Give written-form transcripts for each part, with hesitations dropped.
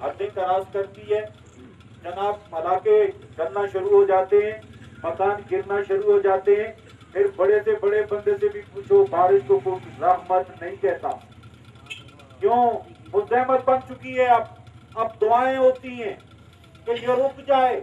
حدیں cross کرتی ہے، جناب علاقے گرنا شروع ہو جاتے ہیں، مکان گرنا شروع ہو جاتے ہیں. پھر بڑے سے بڑے بندے سے بھی پوچھو، بارش کو کوئی رحمت نہیں کہتا. کیوں؟ مزاحمت بن چکی ہے. اب دعائیں ہوتی ہیں کہ یہ رک جائے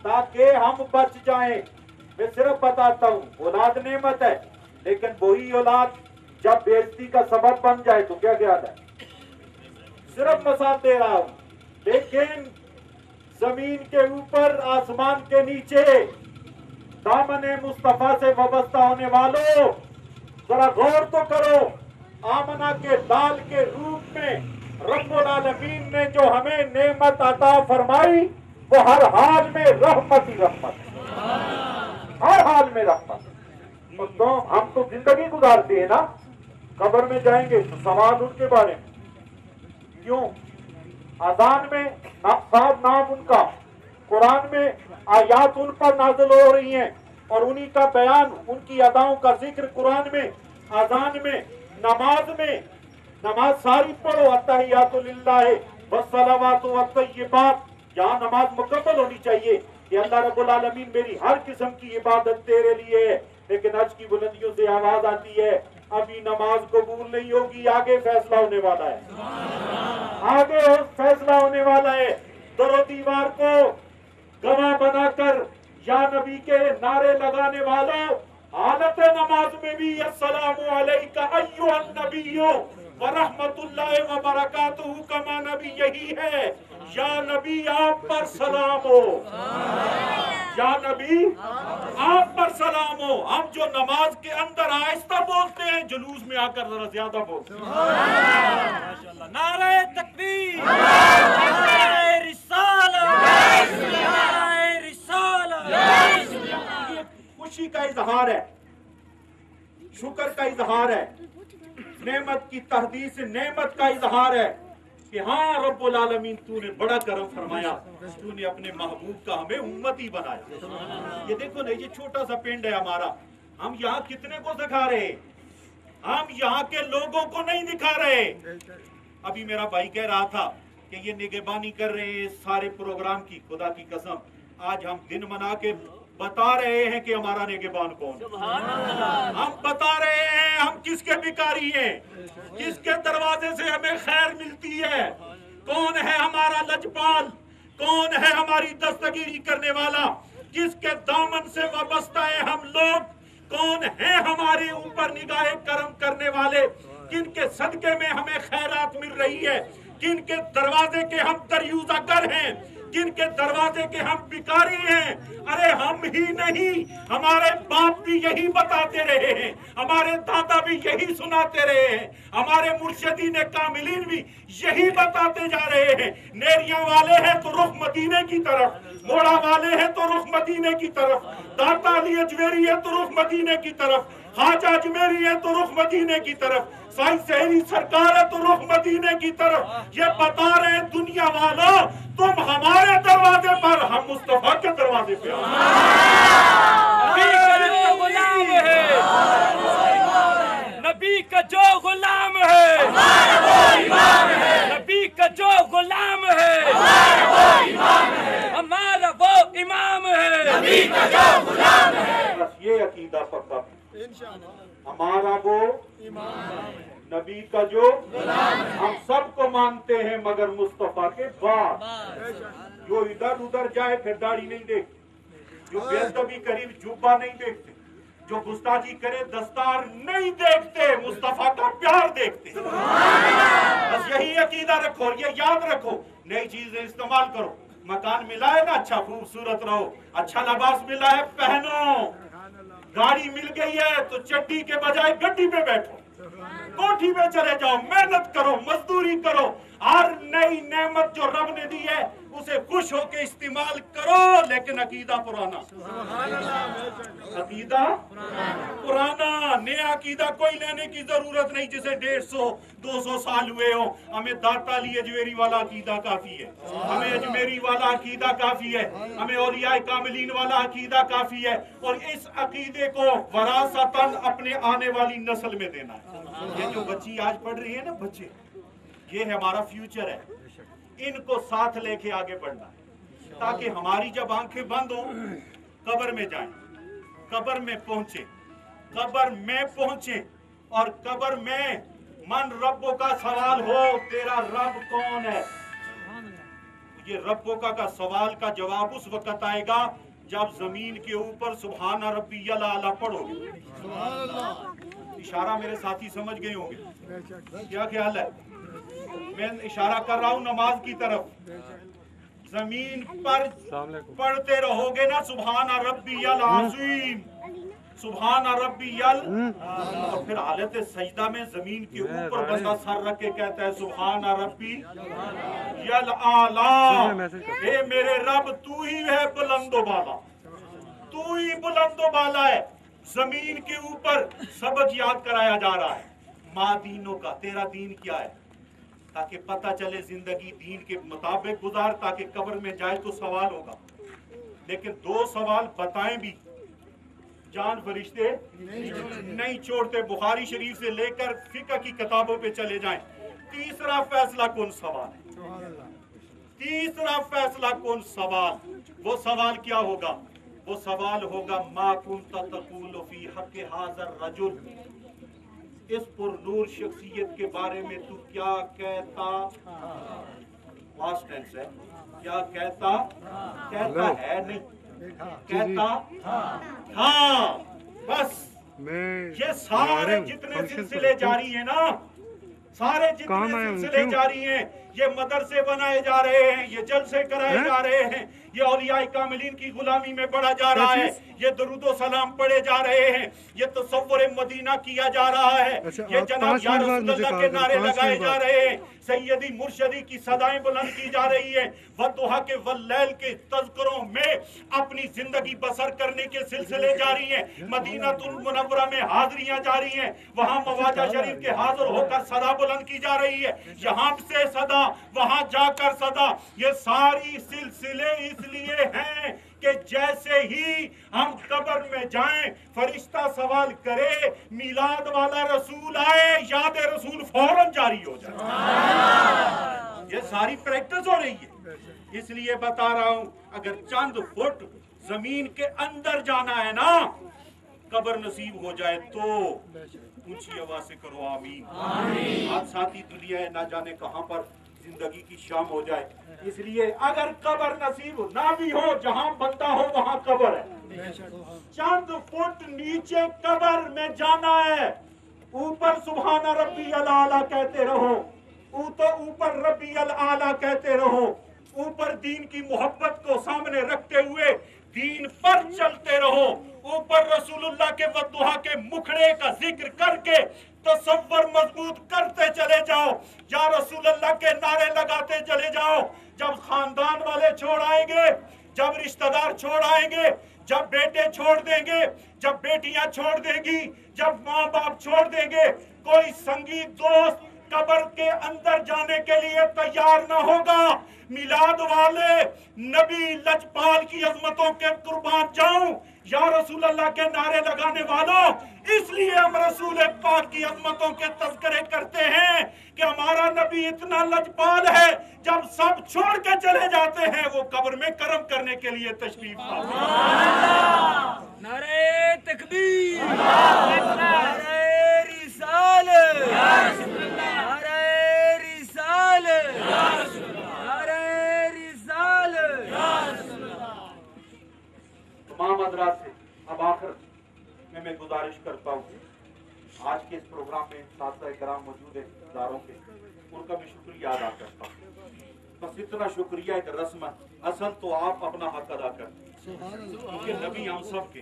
تاکہ ہم بچ جائیں. میں صرف بتاتا ہوں، اولاد نعمت ہے، لیکن وہی اولاد جب بےعزتی کا سبب بن جائے تو کیا خیال ہے؟ صرف مثال دے رہا ہوں. لیکن زمین کے اوپر آسمان کے نیچے دامن مصطفیٰ سے وابستہ ہونے والوں، ذرا غور تو کرو. آمنہ کے لال کے روپ میں رب العالمین نے جو ہمیں نعمت عطا فرمائی وہ ہر حال میں رحمت ہی رحمت ہے، ہر حال میں رحمت. تو ہم تو زندگی گزارتے ہیں نا، قبر میں جائیں گے تو سوال ان کے بارے میں. کیوں؟ اذان میں نام ان کا، قرآن میں آیات ان پر نازل ہو رہی ہیں اور انہی کا بیان، ان کی اداؤں کا ذکر قرآن میں، اذان میں، نماز میں. نماز ساری پڑھو، التحیات للہ والصلوات والطیبات. یہاں نماز مکمل ہونی چاہیے کہ اللہ رب العالمین میری ہر قسم کی عبادت تیرے لیے ہے. لیکن حج کی بلندیوں سے آواز آتی ہے ابھی نماز قبول نہیں ہوگی، آگے فیصلہ ہونے والا ہے، آگے فیصلہ ہونے والا ہے. در و دیوار کو گواہ بنا کر یا نبی کے نعرے لگانے والوں، حالت نماز میں بھی السلام علیکہ ایھا النبی ورحمت اللہ وبرکاتہ کا معنی بھی یہی ہے، یا نبی آپ پر سلام ہو، یا نبی آپ پر سلام ہو. ہم جو نماز کے اندر آہستہ بولتے ہیں، جلوس میں آ کر ذرا زیادہ بولتے ہیں. نعرہ تکبیر، نعرہ رسالت، نعرہ رسالت. یہ خوشی کا اظہار ہے، شکر کا اظہار ہے، نعمت کی تحدیث نعمت کا اظہار ہے کہ ہاں رب العالمین تو نے بڑا کرم فرمایا، تو نے اپنے محبوب کا ہمیں امتی بنایا. یہ دیکھو نا، یہ چھوٹا سا پنڈ ہے ہمارا، ہم یہاں کتنے کو دکھا رہے ہیں؟ ہم یہاں کے لوگوں کو نہیں دکھا رہے. ابھی میرا بھائی کہہ رہا تھا کہ یہ نگہبانی کر رہے ہیں سارے پروگرام کی. خدا کی قسم آج ہم دن منا کے بتا رہے ہیں کہ ہمارا نگہبان کون ہے. ہم بتا رہے ہیں ہم کس کے بھکاری ہیں، کس کے دروازے سے ہمیں خیر ملتی ہے، کون ہے ہمارا لجپال، کون ہے ہماری دستگیری کرنے والا، کس کے دامن سے وابستہ ہے ہم لوگ، کون ہے ہمارے اوپر نگاہ کرم کرنے والے، کن کے صدقے میں ہمیں خیرات مل رہی ہے، کن کے دروازے کے ہم دریوزہ گر ہیں، جن کے دروازے کے ہم بھکاری ہیں. ارے ہم ہی نہیں، ہمارے باپ بھی یہی بتاتے رہے ہیں، ہمارے دادا بھی یہی سناتے رہے ہیں، ہمارے مرشدین کاملین بھی یہی بتاتے جا رہے ہیں. نیریاں والے ہیں تو رخ مدینے کی طرف، موڑا والے ہیں تو رخ مدینے کی طرف، داتا علی اجمیری ہے تو رخ مدینے کی طرف، خواجہ اجمیری ہے تو رخ مدینے کی طرف، سائی سہری سرکار ہے تو رخ مدینے کی طرف. یہ بتا رہے دنیا والوں تم ہمارے دروازے پر، ہم مصطفیٰ کے دروازے پہ. نبی کا جو غلام ہے، نبی کا جو غلام ہے، ہمارا وہ امام ہے، نبی کا جو غلام ہے. بس یہ عقیدہ پکا، ہمارا وہ نبی کا جو ہم سب کو مانتے ہیں مگر مصطفیٰ کے بعد. جو ادھر ادھر جائے پھر داڑھی نہیں دیکھتے، جو بے ادبی قریب جوبہ نہیں دیکھتے، جو گستاخی کرے دستار نہیں دیکھتے، مصطفیٰ کا پیار دیکھتے. بس یہی عقیدہ رکھو، یہ یاد رکھو. نئی چیزیں استعمال کرو، مکان ملا ہے نا اچھا، خوبصورت رہو، اچھا لباس ملا ہے پہنو، گاڑی مل گئی ہے تو چڈی کے بجائے گڈی پہ بیٹھو، کوٹھی میں چلے جاؤ، محنت کرو، مزدوری کرو. ہر نئی نعمت جو رب نے دی ہے اسے خوش ہو کے استعمال کرو، لیکن عقیدہ پرانا، عقیدہ پرانا. نیا عقیدہ کوئی لینے کی ضرورت نہیں جسے 150-200 سال ہوئے ہوں. ہمیں داتا علی اجمیری والا عقیدہ کافی ہے، ہمیں اجمیری والا عقیدہ کافی ہے، ہمیں اولیاء کاملین والا عقیدہ کافی ہے. اور اس عقیدے کو وراثتاً اپنے آنے والی نسل میں دینا ہے. یہ جو بچی آج پڑھ رہی ہے نا، بچے، یہ ہمارا فیوچر ہے. इनको साथ लेके आगे बढ़ना है, ताकि हमारी जब आंखें बंद हो कब्र में जाएं, कब्र में पहुंचे और कब्र में मन रब्बों का सवाल हो, तेरा रब कौन है। ये रब्बों का सवाल का जवाब उस वक्त आएगा जब जमीन के ऊपर सुभान रब्बियल आला पढ़ोगे। इशारा मेरे साथी समझ गए होंगे, क्या ख्याल है? मैं इशारा कर रहा हूं नमाज की तरफ। जमीन पर पढ़ते रहोगे ना सुभान रब्बियल आज़ीम, सुभान रब्बियल, तो फिर हालत सजदा में जमीन के ऊपर बंदा सर रख के कहता है सुभान रब्बियल आला, हे मेरे रब तू ही है बुलंदो बाला, तू ही बुलंदो बाला है। जमीन के ऊपर सबक याद कराया जा रहा है माँ दीनों का, तेरा दीन क्या है, ताकि पता चले जिंदगी दीन के मुताबिक गुजार, ताकि कब्र में जाए तो सवाल होगा। लेकिन दो सवाल बताएं भी जान फरिश्ते नहीं छोड़ते। बुखारी शरीफ से लेकर फिक़ह की किताबों पे चले जाएं। तीसरा फैसला कौन सवाल है, तीसरा फैसला कौन सवाल, वो सवाल क्या होगा? वो सवाल होगा मा कुन्ता तक़ूलु फी हक़्क़ि हाज़ा रजुल, इस पुरनूर शख्सियत के बारे में तू क्या कहता, पास्ट टेंस है, क्या कहता, कहता है नहीं, कहता हाँ। बस ये सारे जितने सिलसिले जारी हैं ना, सारे जितने सिलसिले जारी हैं, ये मदरसे बनाए जा रहे हैं, ये जलसे कराए जा रहे हैं, ये औलियाए कामिलीन की गुलामी में बढ़ा जा रहा है, ये दरूदो सलाम पढ़े जा रहे हैं, ये तसव्वुर मदीना किया जा रहा है, ये जनाब या रसूलुल्लाह के नारे लगाए जा रहे हैं, सैयदी मुर्शदी की सदाएं बुलंद की जा रही है, वद्दुहा के वल्लैल के तज़किरों में अपनी जिंदगी बसर करने के सिलसिले जारी हैं, मदीनातुल मुनव्वरा में हाजिरियां जारी हैं, वहाँ मवाजा शरीफ के हाजिर होकर सदा बुलंद की जा रही है, यहाँ से सदा वहाँ जाकर सदा। ये सारी सिलसिले इसलिए हैं कि जैसे ही हम कब्र में जाएं फरिश्ता सवाल करे, मिलाद वाला रसूल आए, याद रसूल फौरन जारी हो जाए। ये सारी प्रैक्टिस हो रही है, इसलिए बता रहा हूं, अगर चंद फुट जमीन के अंदर जाना है ना, कब्र नसीब हो जाए तो ऊंची आवाज से करो आमीन। आज साथी दुनिया है, ना जाने कहां पर जिंदगी की शाम हो जाए, इसलिए अगर कब्र नसीब ना भी हो, जहां बंदा हो वहां कब्र है, चंद फुट नीचे कब्र में जाना है, ऊपर सुभान रब्बियल आला कहते रहो, तो ऊपर रब्बियल आला कहते रहो, ऊपर दीन की मोहब्बत को सामने रखते हुए दीन पर चलते रहो, ऊपर रसूलुल्लाह के वद्दुहा के मुखड़े का जिक्र करके तसव्वुर मजबूत करते चले जाओ, या रसूलुल्लाह के नारे लगाते चले जाओ। जब खानदान वाले छोड़ आएंगे, जब रिश्तेदार छोड़ आएंगे, जब बेटे छोड़ देंगे, जब बेटियां छोड़ देंगी, जब माँ बाप छोड़ देंगे, कोई संगी दोस्त कब्र के अंदर जाने के लिए तैयार ना होगा। मिलाद वाले नबी लजपाल की अजमतों के कुर्बान जाऊं, या रसूल अल्लाह के नारे लगाने वालों, इसलिए हम रसूल पाक की अजमतों के तज़किरे करते हैं कि हमारा नबी इतना लजपाल है, जब सब छोड़ के चले जाते हैं वो कब्र में करम करने के लिए तशरीफ लाते हैं। नारे तकबीर, नारे रिसालत, नारे रिसालत, नारे रिसालत। तमाम हज़रात से अब आखिर में मैं गुजारिश करता हूँ, आज के इस प्रोग्राम में साथ इकराम मौजूद है इदारों के, उनका मैं शुक्रिया अदा करता हूँ। बस इतना शुक्रिया एक रस्म, असल तो आप अपना हक अदा करते हैं, क्योंकि नबी हम सब के,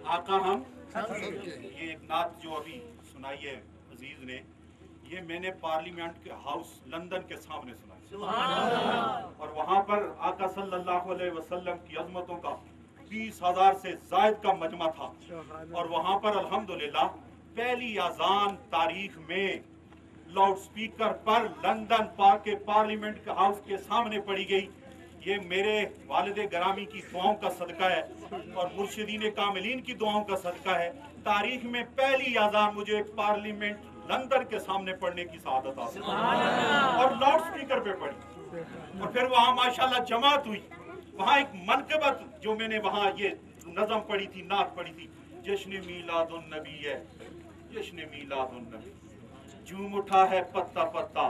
आका हम। ये एक नात जो अभी सुनाई है अजीज ने, ये मैंने पार्लियामेंट के हाउस लंदन के सामने सुनाई, और वहाँ पर आका सल्लल्लाहु अलैहि वसल्लम की अजमतों का 20,000 से जायद का मजमा था, और वहाँ पर अल्हम्दुलिल्लाह पहली अजान तारीख में लाउड स्पीकर पर लंदन के पार्लियामेंट के हाउस के सामने पड़ी गई। ये मेरे वालिद गरामी की दुआओं का सदका है और मुर्शिदीन कामिलीन की दुआओं का सदका है। तारीख में पहली अजान मुझे पार्लियामेंट लंदन के सामने पढ़ने की सआदत हासिल और लाउड स्पीकर पे पढ़ी। और फिर वहाँ माशाल्लाह जमात हुई, वहाँ एक मनकबत जो मैंने वहाँ ये नज़म पढ़ी थी, नात पढ़ी थी, जश्न मीलादुन नबी है, जश्न मीलादुन नबी, झूम उठा है पत्ता पत्ता,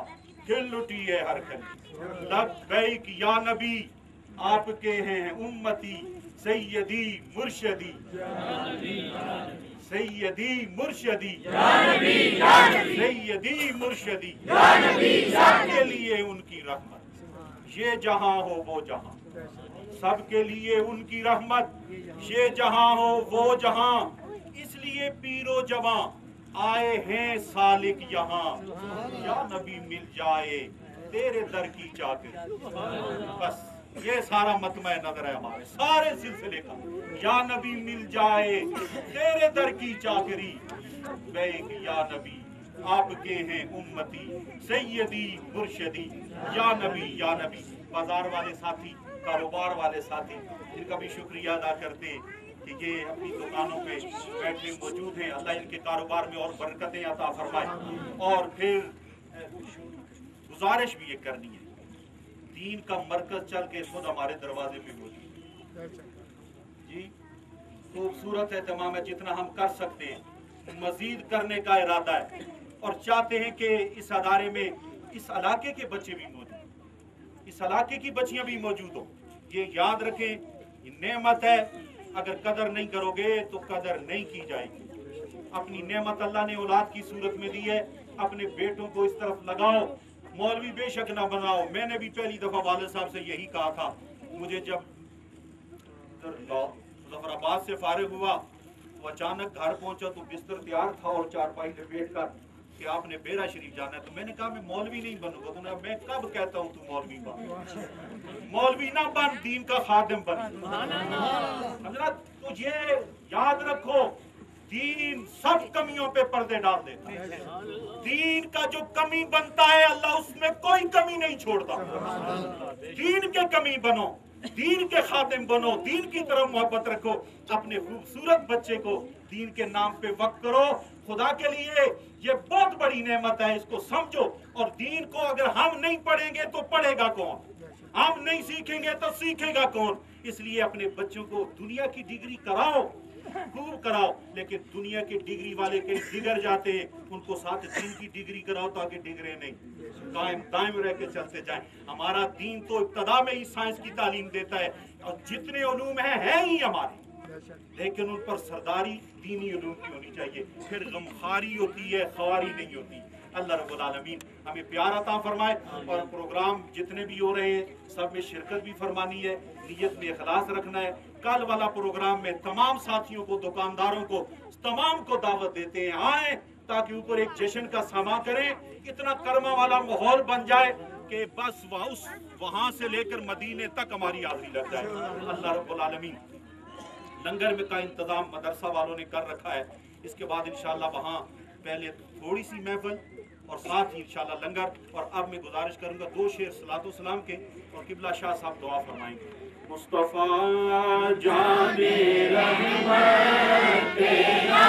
हिल उठी है हर कली, लब्बैक या नबी आपके हैं उम्मती, सैयदी मुर्शदी, सैयदी मुर्शदी, सैयदी मुर्शदी, सबके लिए उनकी रहमत, ये जहां हो वो जहां, सबके लिए उनकी रहमत, ये जहां हो वो जहां, इसलिए पीरो जवां आए हैं सालिक यहाँ, या नबी मिल जाए तेरे दर की चाकरी। बस ये सारा मतमा नजर है हमारे सारे सिलसिले का, या नबी मिल जाए तेरे दर की चाकरी, बैक या नबी आपके हैं उम्मती, सैयदी मुर्शदी, या नबी। बाजार वाले साथी, कारोबार वाले साथी, इनका भी शुक्रिया अदा करते कि ये अपनी दुकानों पे बैठे मौजूद हैं। अल्लाह इनके कारोबार में और बरकतें अता फरमाए। और फिर गुजारिश भी ये करनी है, दीन का मरकज चल के खुद हमारे दरवाजे पे मौजूद जी, खूबसूरत एहतमाम है, जितना हम कर सकते हैं मजीद करने का इरादा है, और चाहते हैं कि इस अदारे में इस इलाके के बच्चे भी मौजूद, इस इलाके की बच्चियां भी मौजूद हो। ये याद रखें, ये नेमत है, अगर कदर नहीं करोगे तो कदर नहीं की जाएगी। अपनी नेमत अल्लाह ने औलाद की सूरत में दी है, अपने बेटों को इस तरफ लगाओ, मौलवी बेशक ना बनाओ। मैंने भी पहली दफा वालिद साहब से यही कहा था, मुझे जब मुजफ्फराबाद से फारिग हुआ तो अचानक घर पहुंचा तो बिस्तर तैयार था और चारपाई लपेट कर कि आपने बेरा शरीफ जाना है। तो मैंने कहा मैं मौलवी नहीं बनूंगा। तो मैं कब कहता हूँ तू मौलवी बन, मौलवी ना बन, दीन का खादिम बन। हजरत तो ये याद रखो, दीन सब कमियों पे पर्दे डाल देता है। दीन का जो कमी बनता है अल्लाह उसमें कोई कमी नहीं छोड़ता। दीन के कमी बनो, दीन के खादिम बनो, दीन की तरफ मोहब्बत रखो, अपने खूबसूरत बच्चे को दीन के नाम पे वक्त करो। खुदा के लिए ये बहुत बड़ी नेमत है, इसको समझो। और दीन को अगर हम नहीं पढ़ेंगे तो पढ़ेगा कौन, हम नहीं सीखेंगे तो सीखेगा कौन। इसलिए अपने बच्चों को दुनिया की डिग्री कराओ, खूब कराओ, लेकिन दुनिया की डिग्री वाले कहीं डिगर जाते हैं, उनको साथ दीन की डिग्री कराओ ताकि डिगरे नहीं, कायम दायम रह के चलते जाएं। हमारा दीन तो इब्तदा में ही साइंस की तालीम देता है, और जितने उलूम हैं ही हमारे, लेकिन उन पर सरदारी दीनी उलूम की होनी चाहिए। फिर गमखारी होती है, ख्वारी नहीं होती। अल्लाह रब्बुल आलमीन हमें प्यार अता फरमाए। और प्रोग्राम जितने भी हो रहे हैं सब में शिरकत भी फरमानी है, नीयत में इखलास रखना है। कल वाला प्रोग्राम में तमाम साथियों को, दुकानदारों को, तमाम को दावत देते हैं, आए ताकि ऊपर एक जश्न का समा करें, इतना कर्मा वाला माहौल बन जाए कि बस वहां से लेकर मदीने तक हमारी हाजिरी लग जाए। अल्लाह रब्बुल आलमीन लंगर में का इंतजाम मदरसा वालों ने कर रखा है। इसके बाद इंशाल्लाह वहाँ पहले थोड़ी सी महफिल और साथ ही इंशाल्लाह लंगर। और अब मैं गुजारिश करूंगा 2 शेर सलातो सलाम के, और किबला शाह साहब दुआ फरमाएंगे। मुस्तफा जाने रहमत तेरा